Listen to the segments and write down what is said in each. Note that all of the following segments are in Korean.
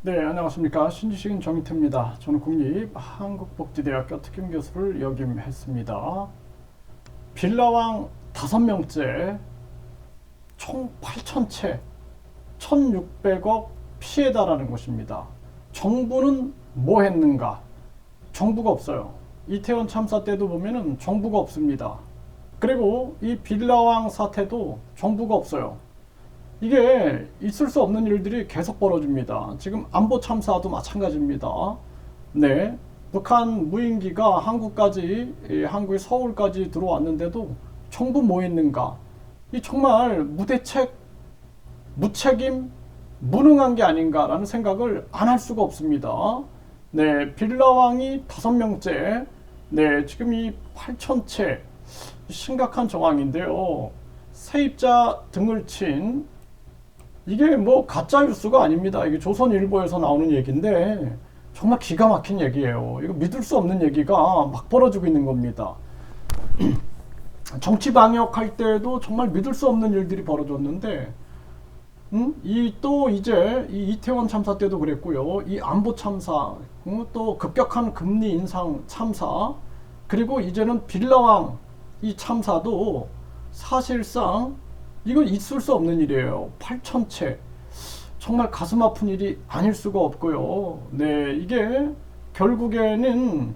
네, 안녕하십니까. 신지식인 정희태입니다. 저는 국립한국복지대학교 특임교수를 역임했습니다. 빌라왕 5명째, 총 8,000채, 1,600억 피해다라는 것입니다. 정부는 뭐 했는가? 정부가 없어요. 이태원 참사 때도 보면은 정부가 없습니다. 그리고 이 빌라왕 사태도 정부가 없어요. 이게 있을 수 없는 일들이 계속 벌어집니다. 지금 안보 참사도 마찬가지입니다. 네, 북한 무인기가 한국까지, 한국의 서울까지 들어왔는데도 정부 뭐 했는가? 이 정말 무대책, 무책임, 무능한 게 아닌가라는 생각을 안 할 수가 없습니다. 네, 빌라왕이 5명째, 네, 지금 이 8,000채 심각한 정황인데요. 세입자 등을 친 이게 뭐 가짜 뉴스가 아닙니다. 이게 조선일보에서 나오는 얘기인데 정말 기가 막힌 얘기예요. 이거 믿을 수 없는 얘기가 막 벌어지고 있는 겁니다. 정치 방역할 때도 정말 믿을 수 없는 일들이 벌어졌는데, 또 이제 이 이태원 참사 때도 그랬고요. 이 안보 참사, 또 급격한 금리 인상 참사, 그리고 이제는 빌라왕 이 참사도 사실상 이건 있을 수 없는 일이에요. 8,000채. 정말 가슴 아픈 일이 아닐 수가 없고요. 네, 이게 결국에는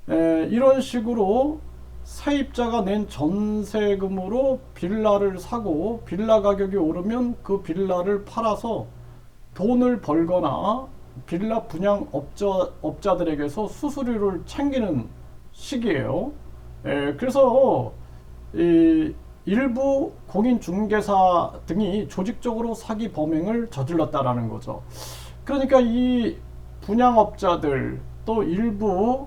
이런 식으로 세입자가 낸 전세금으로 빌라를 사고 빌라 가격이 오르면 그 빌라를 팔아서 돈을 벌거나 빌라 분양 업자들에게서 수수료를 챙기는 시기예요. 그래서 이 일부 공인중개사 등이 조직적으로 사기 범행을 저질렀다라는 거죠. 그러니까 이 분양업자들 또 일부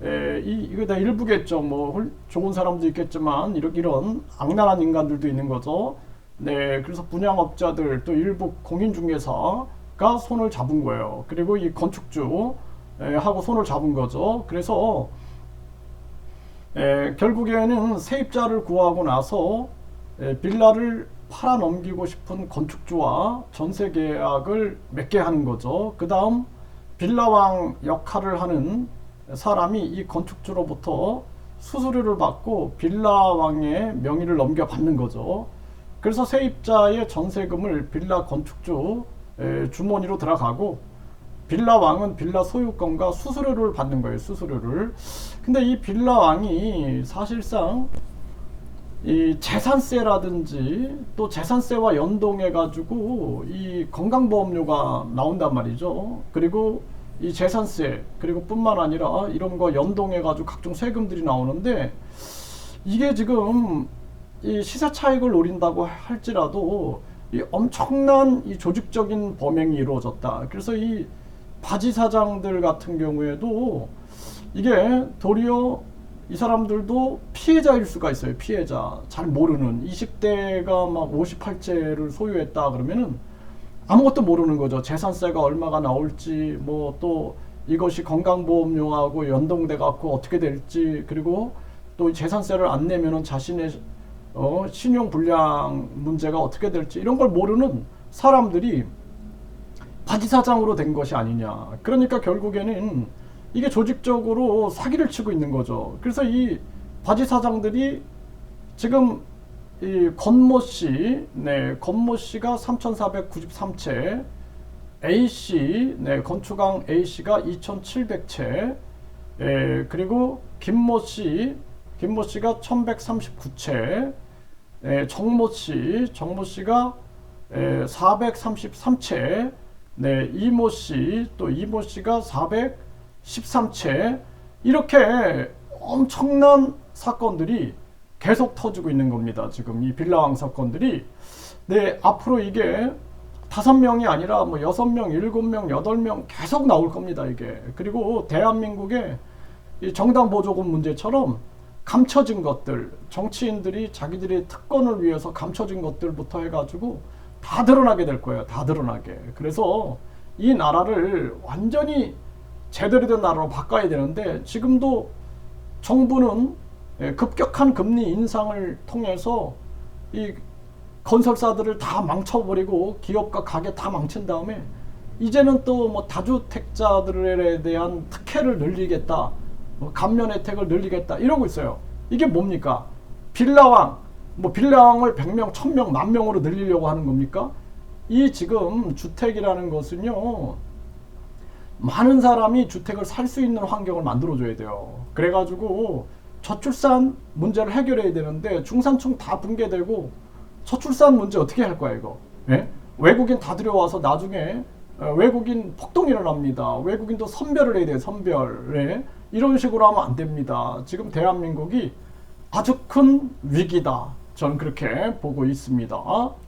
이거 다 일부겠죠. 뭐 좋은 사람도 있겠지만 이런 악랄한 인간들도 있는 거죠. 네, 그래서 분양업자들 또 일부 공인중개사가 손을 잡은 거예요. 그리고 이 건축주 하고 손을 잡은 거죠. 그래서 결국에는 세입자를 구하고 나서 빌라를 팔아 넘기고 싶은 건축주와 전세 계약을 맺게 하는 거죠. 그 다음 빌라왕 역할을 하는 사람이 이 건축주로부터 수수료를 받고 빌라왕의 명의를 넘겨받는 거죠. 그래서 세입자의 전세금을 빌라 건축주 주머니로 들어가고 빌라왕은 빌라 소유권과 수수료를 받는 거예요. 수수료를. 근데 이 빌라왕이 사실상 이 재산세라든지 또 재산세와 연동해 가지고 이 건강보험료가 나온단 말이죠. 그리고 이 재산세 그리고 뿐만 아니라 이런 거 연동해 가지고 각종 세금들이 나오는데 이게 지금 이 시세 차익을 노린다고 할지라도 이 엄청난 이 조직적인 범행이 이루어졌다. 그래서 이 바지 사장들 같은 경우에도 이게 도리어 이 사람들도 피해자일 수가 있어요. 피해자. 잘 모르는 20대가 막 58채를 소유했다 그러면은 아무것도 모르는 거죠. 재산세가 얼마가 나올지, 뭐 또 이것이 건강보험료하고 연동돼 갖고 어떻게 될지, 그리고 또 재산세를 안 내면은 자신의 신용 불량 문제가 어떻게 될지 이런 걸 모르는 사람들이 바지사장으로 된 것이 아니냐. 그러니까 결국에는 이게 조직적으로 사기를 치고 있는 거죠. 그래서 이 바지사장들이 지금 이 건모 씨, 네, 건모 씨가 3,493채, A 씨, 네, 건축왕 A 씨가 2,700채, 그리고 김모 씨가 1,139채, 정모 씨가 433채, 네, 이모 씨가 413채, 이렇게 엄청난 사건들이 계속 터지고 있는 겁니다. 지금 이 빌라왕 사건들이. 네, 앞으로 이게 5명이 아니라 뭐 6명, 7명, 8명 계속 나올 겁니다, 이게. 그리고 대한민국의 이 정당 보조금 문제처럼 감춰진 것들, 정치인들이 자기들의 특권을 위해서 감춰진 것들부터 해가지고 다 드러나게 될 거예요. 다 드러나게. 그래서 이 나라를 완전히 제대로 된 나라로 바꿔야 되는데 지금도 정부는 급격한 금리 인상을 통해서 이 건설사들을 다 망쳐버리고 기업과 가게 다 망친 다음에 이제는 또 뭐 다주택자들에 대한 특혜를 늘리겠다, 뭐 감면 혜택을 늘리겠다 이러고 있어요. 이게 뭡니까? 빌라왕, 뭐 빌라왕을 100명, 1000명, 10,000명으로 늘리려고 하는 겁니까? 이 지금 주택이라는 것은요, 많은 사람이 주택을 살 수 있는 환경을 만들어줘야 돼요. 그래가지고 저출산 문제를 해결해야 되는데 중산층 다 붕괴되고 저출산 문제 어떻게 할 거야 이거? 예? 외국인 다 들여와서 나중에 외국인 폭동이 일어납니다. 외국인도 선별을 해야 돼요. 선별. 예? 이런 식으로 하면 안 됩니다. 지금 대한민국이 아주 큰 위기다. 저는 그렇게 보고 있습니다.